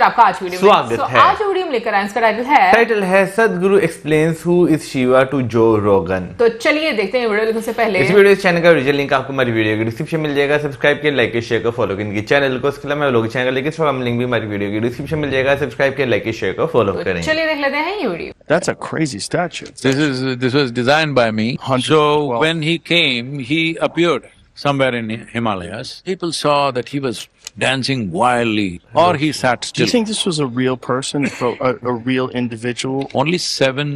स्वागत आपका आज वीडियो में। स्वागत है। आज जो वीडियो में लेकर आए इसका टाइटल है Sadhguru explains who is Shiva to Joe Rogan. तो चलिए देखते हैं वीडियो देखने से पहले इस वीडियो चैनल का ओरिजिनल लिंक आपको हमारी वीडियो के डिस्क्रिप्शन मिल जाएगा। सब्सक्राइब के लाइक के शेयर को फॉलो करें इनके चैनल को। इसके अलावा लोग चैनल लेके इंस्टाग्राम लिंक भी हमारी वीडियो के डिस्क्रिप्शन मिल जाएगा। सब्सक्राइब के लाइक के शेयर को फॉलो करें। चलिए देख लेते हैं ये video. That's a crazy statue. This was designed by me. 112. So when he came, he appeared somewhere in Himalayas. People saw that he was dancing wildly, or he sat Do still. you think this was a real person, a real individual? Only 7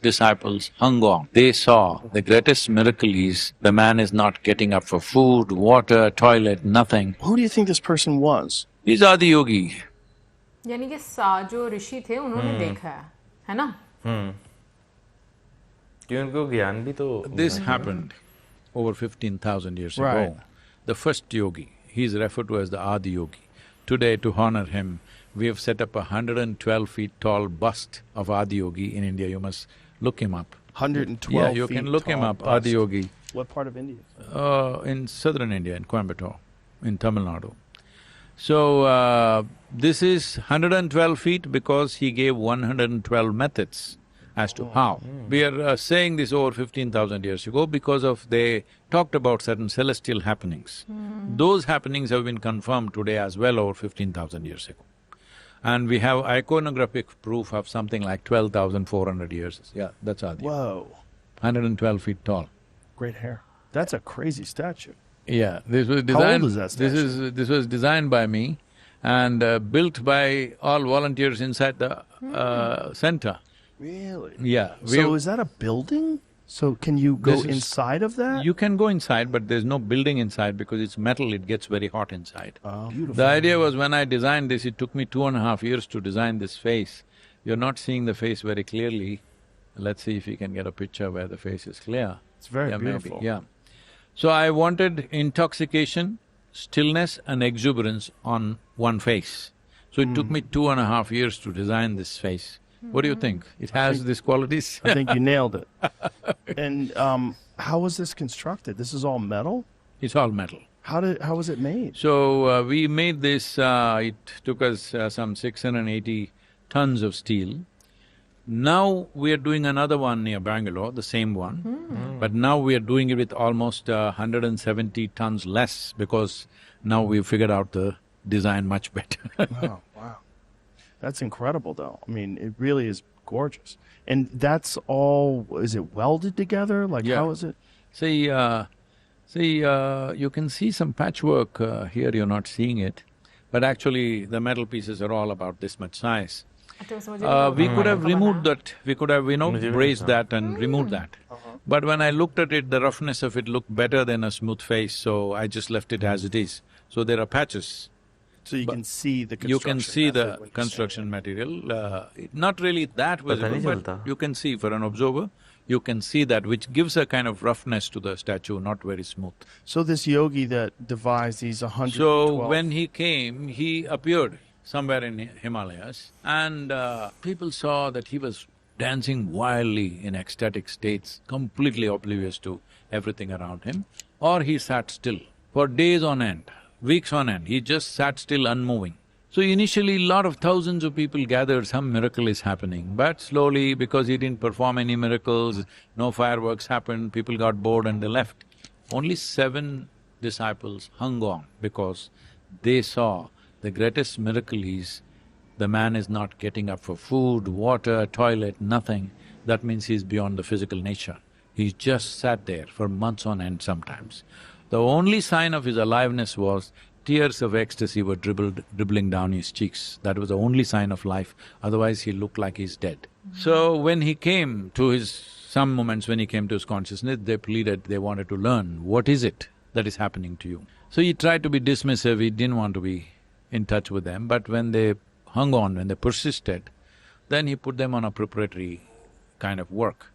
disciples hung on. They saw the greatest miracle is the man is not getting up for food, water, toilet, nothing. Who do you think this person was? He's Adi Yogi. यानी कि जो ऋषि थे उन्होंने देखा है ना? कि उनको ज्ञान भी तो This happened over 15,000 years Right. ago. The first yogi, he is referred to as the Adi Yogi. Today, to honor him, we have set up a 112 feet tall bust of Adi Yogi in India. You must look him up. 112 Yeah, you feet can look him tall up, bust. Adi Yogi. What part of India? In southern India, in Coimbatore, in Tamil Nadu. So, this is 112 feet because he gave 112 methods as to how. We are saying this over 15,000 years ago because of they talked about certain celestial happenings. Those happenings have been confirmed today as well over 15,000 years ago. And we have iconographic proof of something like 12,400 years. Yeah, that's Adi. Whoa, 112 feet tall. great hair. That's a crazy statue. Yeah, this was How designed… old is that statue? This was designed by me and built by all volunteers inside the center. Really? Yeah. So is that a building? So can you go This is- inside of that? You can go inside, but there's no building inside because it's metal, it gets very hot inside. Oh, beautiful. The idea was when I designed this, it took me 2.5 years to design this face. You're not seeing the face very clearly. Let's see if we can get a picture where the face is clear. It's very Yeah, beautiful. maybe, yeah. So I wanted intoxication, stillness and exuberance on one face. So it took me 2.5 years to design this face. What do you think? It has these qualities? I think you nailed it. And how was this constructed? This is all metal? It's all metal. How was it made? So we made this, it took us some 680 tons of steel. Now we are doing another one near Bangalore, the same one. But now we are doing it with almost 170 tons less because now we've figured out the design much better. Oh, wow. That's incredible, though. I mean, it really is gorgeous. And that's all, is it welded together? Like, Yeah. how is it? See, you can see some patchwork here, you're not seeing it. But actually, the metal pieces are all about this much size. We could have removed that, we could have, brazed that and removed that. But when I looked at it, the roughness of it looked better than a smooth face, so I just left it as it is. So there are patches. So you can see the You construction. can see method the when you say construction material, not really that visible, नहीं but चलता। you can see for an observer, you can see that, which gives a kind of roughness to the statue, not very smooth. it. So this yogi that devised these 112… So when he came, he appeared somewhere in Himalayas and people saw that he was dancing wildly in ecstatic states, completely oblivious to everything around him, or he sat still for days on end, weeks on end, he just sat still unmoving. So initially, lot of thousands of people gathered, some miracle is happening, but slowly, because he didn't perform any miracles, no fireworks happened, people got bored and they left. Only 7 disciples hung on because they saw the greatest miracle is the man is not getting up for food, water, toilet, nothing. That means he's beyond the physical nature. He just sat there for months on end sometimes. The only sign of his aliveness was tears of ecstasy were dribbling down his cheeks. That was the only sign of life, otherwise he looked like he's dead. So when he came to some moments when he came to his consciousness, they pleaded, they wanted to learn, what is it that is happening to you? So he tried to be dismissive, he didn't want to be in touch with them, but when they hung on, when they persisted, then he put them on a preparatory kind of work.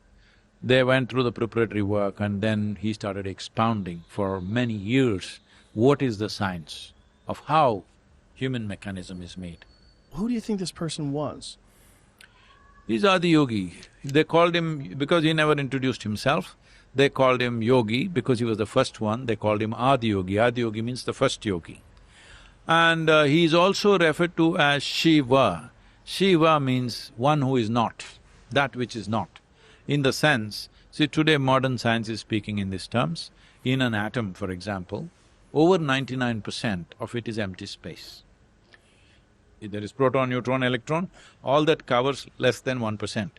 They went through the preparatory work and then he started expounding for many years what is the science of how human mechanism is made. Who do you think this person was? He's Adi Yogi. They called him… because he never introduced himself, they called him Yogi because he was the first one, they called him Adi Yogi. Adi Yogi means the first yogi. And he is also referred to as Shiva. Shiva means one who is not, that which is not. In the sense, see today modern science is speaking in these terms, in an atom for example, over 99% of it is empty space. If there is proton, neutron, electron, all that covers less than 1%.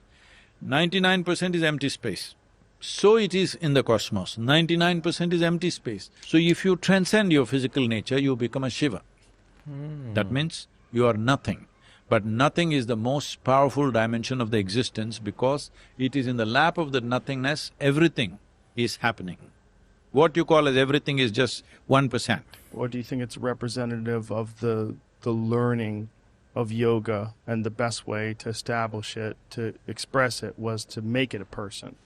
99% is empty space. So it is in the cosmos, 99% is empty space. So if you transcend your physical nature, you become a Shiva. That means you are nothing. But nothing is the most powerful dimension of the existence because it is in the lap of the nothingness, everything is happening. What you call as everything is just 1%. Or do you think it's representative of the learning of yoga, and the best way to establish it, to express it, was to make it a person?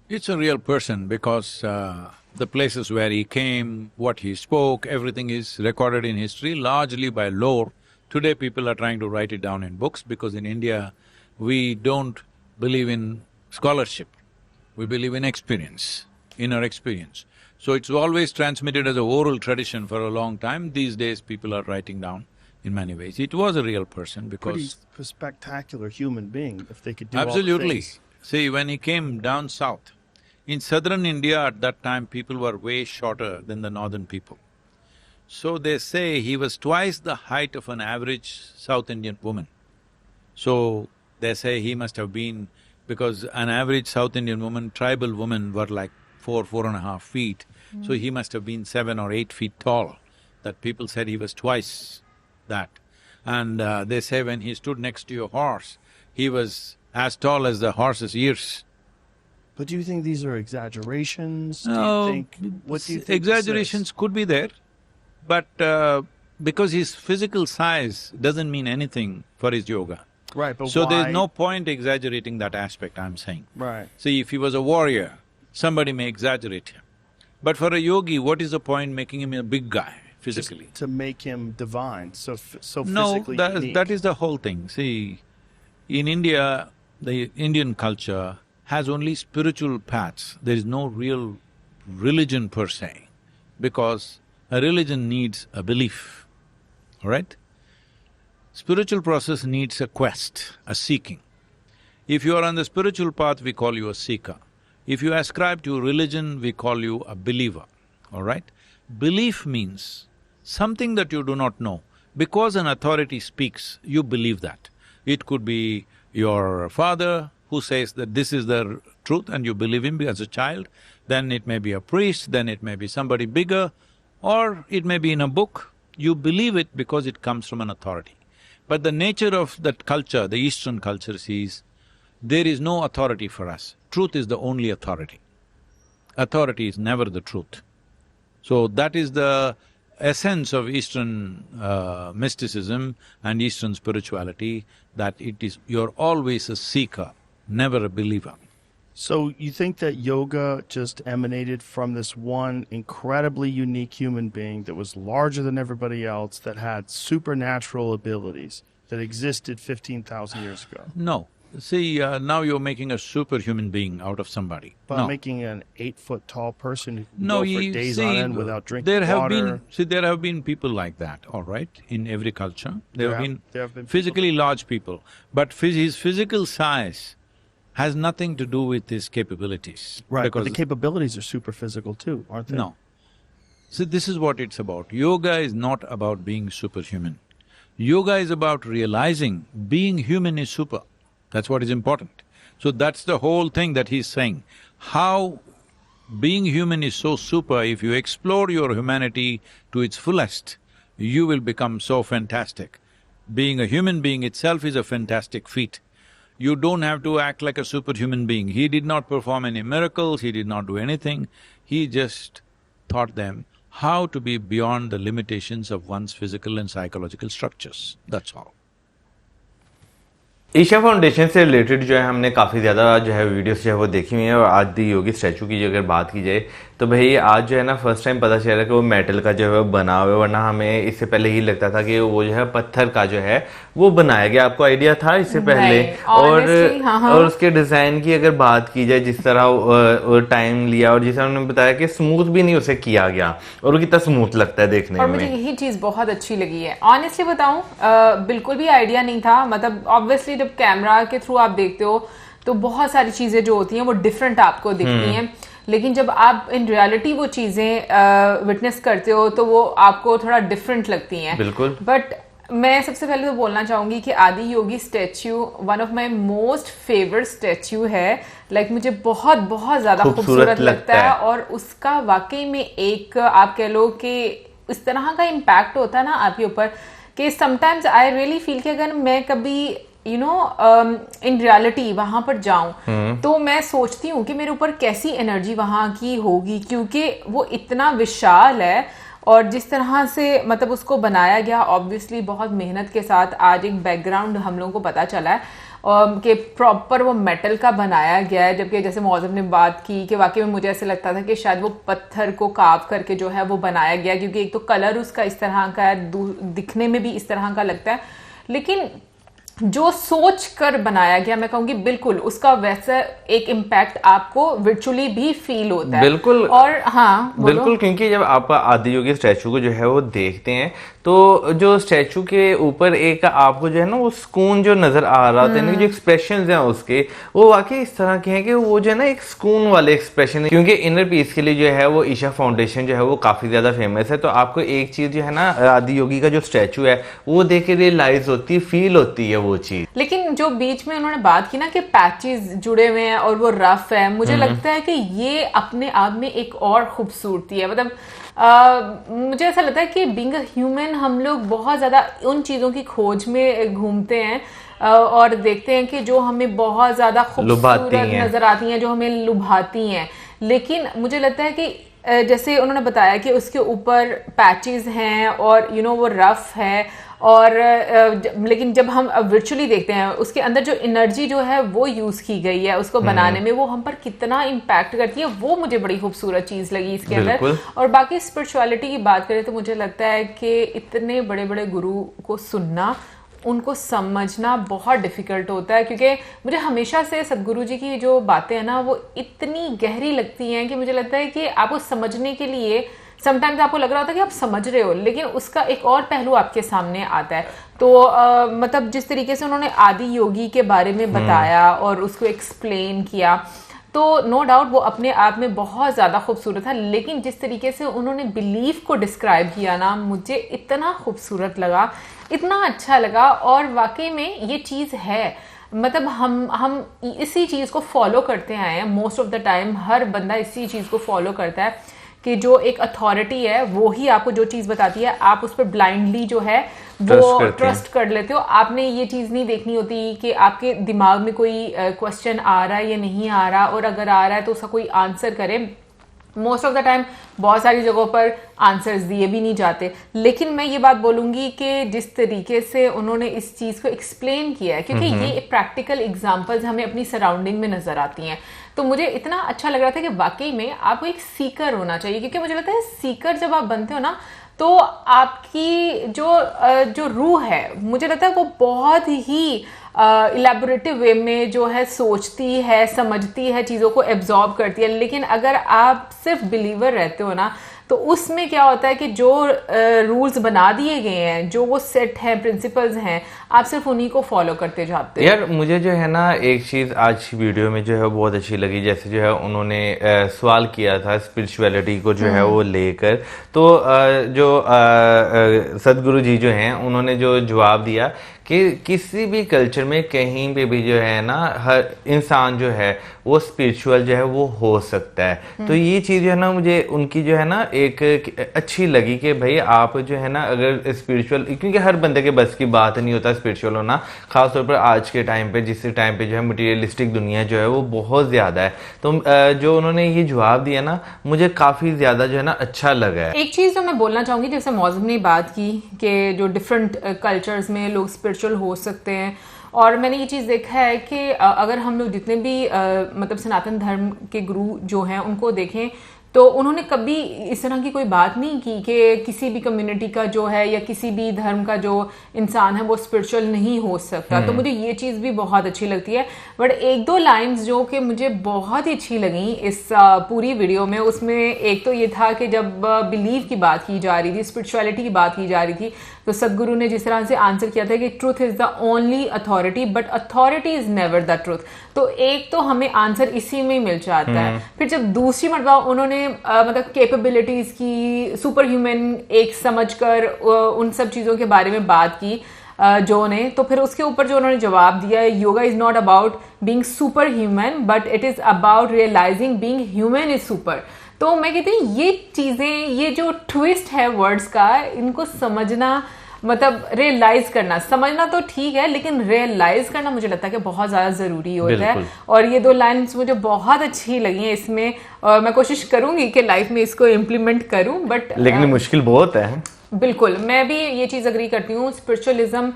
It's a real person because the places where he came, what he spoke, everything is recorded in history largely by lore. Today people are trying to write it down in books because in India we don't believe in scholarship, we believe in experience, inner experience. So it's always transmitted as an oral tradition for a long time. These days people are writing down in many ways. It was a real person because… Pretty spectacular human being if they could do all the Absolutely. things. See, when he came down south, in southern India at that time people were way shorter than the northern people. So they say he was twice the height of an average South Indian woman. So they say he must have been… because an average South Indian woman, tribal women were like 4.5 feet. So he must have been 7 or 8 feet tall, that people said he was twice that. And they say when he stood next to a horse, he was as tall as the horse's ears. But do you think these are exaggerations? No, do you think… What do you think this exaggerations is? could be there, but because his physical size doesn't mean anything for his yoga. Right, but So why… there's no point exaggerating that aspect, I'm saying. Right. See, if he was a warrior, somebody may exaggerate him. But for a yogi, what is the point making him a big guy physically? To make him divine, so No, physically that, unique. that is the whole thing. See, in India, the Indian culture has only spiritual paths. There is no real religion per se, because a religion needs a belief, all right? Spiritual process needs a quest, a seeking. If you are on the spiritual path, we call you a seeker. If you ascribe to religion, we call you a believer, all right? Belief means something that you do not know. Because an authority speaks, you believe that. It could be your father who says that this is the truth and you believe him as a child, then it may be a priest, then it may be somebody bigger, or it may be in a book. You believe it because it comes from an authority. But the nature of that culture, the Eastern culture, is there is no authority for us. Truth is the only authority. Authority is never the truth. So that is the essence of Eastern mysticism and Eastern spirituality, that it is… you're always a seeker, never a believer. So you think that yoga just emanated from this one incredibly unique human being that was larger than everybody else, that had supernatural abilities, that existed 15,000 years ago? No. See, now you're making a superhuman being out of somebody. But No. making an 8-foot tall person who can No, go for you days see, on end without drinking there have water. there have been people like that, all right, in every culture. There have been people. physically large people, but his physical size has nothing to do with his capabilities. Right, but Because the capabilities are super physical too, aren't they? no. See, this is what it's about. Yoga is not about being superhuman. Yoga is about realizing being human is super. That's what is important. So that's the whole thing that he's saying. How being human is so super, if you explore your humanity to its fullest, you will become so fantastic. Being a human being itself is a fantastic feat. You don't have to act like a superhuman being. He did not perform any miracles, he did not do anything. He just taught them how to be beyond the limitations of one's physical and psychological structures, that's all. Isha foundation से related जो है हमने काफ़ी ज़्यादा जो है videos जो है वो देखी हुई हैं, और आदि योगी स्टैचू की जो अगर बात की जाए तो भाई आज जो है ना फर्स्ट टाइम पता चला कि वो मेटल का जो है बना हुआ है, वरना हमें इससे पहले ही लगता था कि वो जो है पत्थर का जो है वो बनाया गया। आपको आइडिया था इससे पहले? और उसके डिजाइन की अगर बात की जाए, जिस तरह टाइम लिया और जिस तरह उन्होंने बताया कि स्मूथ भी नहीं उसे किया गया, और वो कितना स्मूथ लगता है देखने में। और मुझे यही चीज बहुत अच्छी लगी है। ऑनेस्टली बताऊं, बिल्कुल भी आइडिया नहीं था। मतलब ऑब्वियसली जब कैमरा के थ्रू आप देखते हो तो बहुत सारी चीजें जो होती हैं वो डिफरेंट आपको दिखती हैं, लेकिन जब आप इन रियलिटी वो चीजें विटनेस करते हो तो वो आपको थोड़ा डिफरेंट लगती हैं। बिल्कुल। बट मैं सबसे पहले तो बोलना चाहूंगी कि Adi Yogi statue one of my most favourite statue है। लाइक मुझे बहुत बहुत ज्यादा खूबसूरत लगता है, और उसका वाकई में एक आप कह लो कि इस तरह का इम्पैक्ट होता है ना आपके ऊपर कि समटाइम्स आई रियली फील कि अगर मैं कभी इन रियलिटी वहां पर जाऊं तो मैं सोचती हूँ कि मेरे ऊपर कैसी एनर्जी वहां की होगी, क्योंकि वो इतना विशाल है। और जिस तरह से मतलब उसको बनाया गया, ऑब्वियसली बहुत मेहनत के साथ। आज एक बैकग्राउंड हम लोगों को पता चला है कि प्रॉपर वो मेटल का बनाया गया है, जबकि जैसे मौजम ने बात की कि वाकई में मुझे ऐसे लगता था कि शायद वो पत्थर को काव करके जो है वो बनाया गया, क्योंकि एक तो कलर उसका इस तरह का है, दिखने में भी इस तरह का लगता है। लेकिन जो सोच कर बनाया गया, मैं कहूंगी बिल्कुल उसका वैसा एक इम्पैक्ट आपको वर्चुअली भी फील होता है। बिल्कुल। और हाँ बिल्कुल, क्योंकि जब आप आदि योगी स्टैचू को जो है वो देखते हैं तो जो स्टैचू के ऊपर एक आपको जो है ना वो सुकून जो नजर आ रहा था, जो एक्सप्रेशंस हैं उसके, वो वाकई इस तरह के हैं कि वो जो है ना एक सुकून वाले एक्सप्रेशन है। क्योंकि इनर पीस के लिए जो है वो ईशा फाउंडेशन जो है वो काफी ज्यादा फेमस है। तो आपको एक चीज जो है ना आदि योगी का जो स्टैचू है वो देख के रियलाइज होती है, फील होती है वो चीज। लेकिन जो बीच में उन्होंने बात की ना कि पैचेस जुड़े हुए हैं और वो रफ है, मुझे लगता है कि ये अपने आप में एक और खूबसूरती है। मतलब मुझे ऐसा लगता है कि बीइंग अ ह्यूमन हम लोग बहुत ज्यादा उन चीजों की खोज में घूमते हैं और देखते हैं कि जो हमें बहुत ज्यादा खूबसूरत नजर आती हैं, जो हमें लुभाती हैं। लेकिन मुझे लगता है कि जैसे उन्होंने बताया कि उसके ऊपर पैचेस हैं और वो रफ है, और लेकिन जब हम वर्चुअली देखते हैं उसके अंदर जो एनर्जी जो है वो यूज की गई है उसको बनाने में, वो हम पर कितना इम्पैक्ट करती है, वो मुझे बड़ी खूबसूरत चीज लगी इसके अंदर। और बाकी स्पिरिचुअलिटी की बात करें तो मुझे लगता है कि इतने बड़े बड़े गुरु को सुनना, उनको समझना बहुत डिफिकल्ट होता है, क्योंकि मुझे हमेशा से सदगुरु जी की जो बातें हैं ना वो इतनी गहरी लगती हैं कि मुझे लगता है कि आपको समझने के लिए समटाइम्स आपको लग रहा होता है कि आप समझ रहे हो, लेकिन उसका एक और पहलू आपके सामने आता है। तो मतलब जिस तरीके से उन्होंने आदि योगी के बारे में बताया और उसको एक्सप्लेन किया, तो नो डाउट वो अपने आप में बहुत ज़्यादा खूबसूरत था। लेकिन जिस तरीके से उन्होंने बिलीफ को डिस्क्राइब किया ना, मुझे इतना खूबसूरत लगा, इतना अच्छा लगा। और वाकई में ये चीज़ है, मतलब हम इसी चीज़ को फॉलो करते आए हैं मोस्ट ऑफ द टाइम। हर बंदा इसी चीज़ को फॉलो करता है कि जो एक अथॉरिटी है वो ही आपको जो चीज़ बताती है, आप उस पर ब्लाइंडली जो है वो ट्रस्ट कर लेते हो। आपने ये चीज़ नहीं देखनी होती कि आपके दिमाग में कोई क्वेश्चन आ रहा है या नहीं आ रहा, और अगर आ रहा है तो उसका कोई आंसर करे। मोस्ट ऑफ द टाइम बहुत सारी जगहों पर आंसर्स दिए भी नहीं जाते। लेकिन मैं ये बात बोलूंगी कि जिस तरीके से उन्होंने इस चीज़ को एक्सप्लेन किया है, क्योंकि ये प्रैक्टिकल एग्जांपल्स हमें अपनी सराउंडिंग में नजर आती हैं, तो मुझे इतना अच्छा लग रहा था कि वाकई में आपको एक सीकर होना चाहिए। क्योंकि मुझे लगता है सीकर जब आप बनते हो ना, तो आपकी जो रूह है, मुझे लगता है वो बहुत ही इलेबोरेटिव वे में जो है सोचती है, समझती है, चीज़ों को एब्जॉर्ब करती है। लेकिन अगर आप सिर्फ बिलीवर रहते हो ना, तो उसमें क्या होता है कि जो रूल्स बना दिए गए हैं, जो वो सेट है, प्रिंसिपल्स हैं, आप सिर्फ उन्हीं को फॉलो करते जाते हैं। यार मुझे जो है ना एक चीज़ आज वीडियो में जो है बहुत अच्छी लगी, जैसे जो है उन्होंने सवाल किया था स्पिरिचुअलिटी को जो है वो लेकर, तो जो सदगुरु जी जो हैं उन्होंने जो जवाब दिया कि किसी भी कल्चर में कहीं पे भी जो है ना हर इंसान जो है वो स्पिरिचुअल जो है वो हो सकता है। तो ये चीज़ जो है ना मुझे उनकी जो है ना एक अच्छी लगी कि भाई आप जो है ना अगर स्पिरिचुअल, क्योंकि हर बंदे के बस की बात नहीं होता स्पिरिचुअल होना, खासतौर पर आज के टाइम पे, जिस टाइम पे जो है मटीरियलिस्टिक दुनिया जो है वो बहुत ज़्यादा है। तो जो उन्होंने ये जवाब दिया ना मुझे काफ़ी ज़्यादा जो है ना अच्छा लगा है। एक चीज़ जो मैं बोलना चाहूँगी, जैसे मौजम ने बात की कि जो डिफरेंट कल्चर्स में लोग स्पिरिचुअल हो सकते हैं, और मैंने ये चीज़ देखा है कि अगर हम लोग जितने भी मतलब सनातन धर्म के गुरु जो हैं उनको देखें, तो उन्होंने कभी इस तरह की कोई बात नहीं की कि किसी भी कम्युनिटी का जो है या किसी भी धर्म का जो इंसान है वो स्पिरिचुअल नहीं हो सकता। तो मुझे ये चीज़ भी बहुत अच्छी लगती है। बट एक दो लाइंस जो कि मुझे बहुत ही अच्छी लगी इस पूरी वीडियो में, उसमें एक तो ये था कि जब बिलीव की बात की जा रही थी, स्पिरिचुअलिटी की बात की जा रही थी, तो सदगुरु ने जिस तरह से आंसर किया था कि truth is the only authority but authority is never the truth. तो एक तो हमें आंसर इसी में मिल जाता है। फिर जब दूसरी मरतबा उन्होंने मतलब कैपेबिलिटीज की, सुपर ह्यूमन एक समझकर उन सब चीज़ों के बारे में बात की जो ने, तो फिर उसके ऊपर जो उन्होंने जवाब दिया है, yoga is not about being super human but it is about realising being human is super. तो मैं कहती हूँ ये चीजें, ये जो ट्विस्ट है वर्ड्स का, इनको समझना, मतलब रियलाइज करना, समझना तो ठीक है लेकिन रियलाइज करना मुझे लगता है कि बहुत ज्यादा जरूरी होता है। और ये दो लाइन्स मुझे बहुत अच्छी लगी हैं इसमें, और मैं कोशिश करूंगी कि लाइफ में इसको इम्प्लीमेंट करूं, बट लेकिन मुश्किल बहुत है। बिल्कुल, मैं भी ये चीज अग्री करती हूँ। स्पिरिचुअलिज्म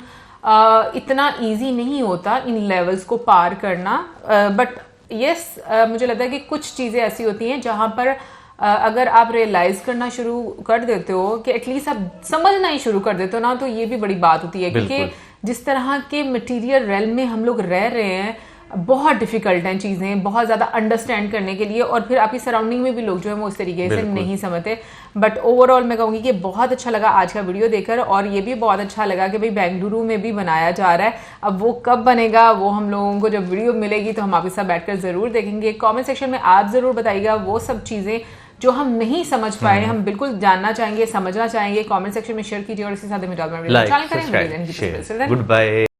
इतना इजी नहीं होता इन लेवल्स को पार करना, बट यस मुझे लगता है कि कुछ चीजें ऐसी होती हैं जहां पर अगर आप रियलाइज करना शुरू कर देते हो, कि एटलीस्ट आप समझना ही शुरू कर देते हो ना, तो ये भी बड़ी बात होती है। क्योंकि जिस तरह के मटेरियल रेल्म में हम लोग रह रहे हैं, बहुत डिफिकल्ट हैं चीज़ें, बहुत ज़्यादा अंडरस्टैंड करने के लिए, और फिर आपकी सराउंडिंग में भी लोग जो है वो उस तरीके से नहीं समझते। बट ओवरऑल मैं कहूँगी कि बहुत अच्छा लगा आज का वीडियो देखकर, और ये भी बहुत अच्छा लगा कि भाई बेंगलुरु में भी बनाया जा रहा है। अब वो कब बनेगा वो हम लोगों को जब वीडियो मिलेगी तो हम आपके साथ बैठकर ज़रूर देखेंगे। कॉमेंट सेक्शन में आप ज़रूर बताइएगा वो सब चीज़ें जो हम नहीं समझ पाए, हम बिल्कुल जानना चाहेंगे, समझना चाहेंगे। कमेंट सेक्शन में शेयर कीजिए और इसी साथ में चैनल करें। Good bye.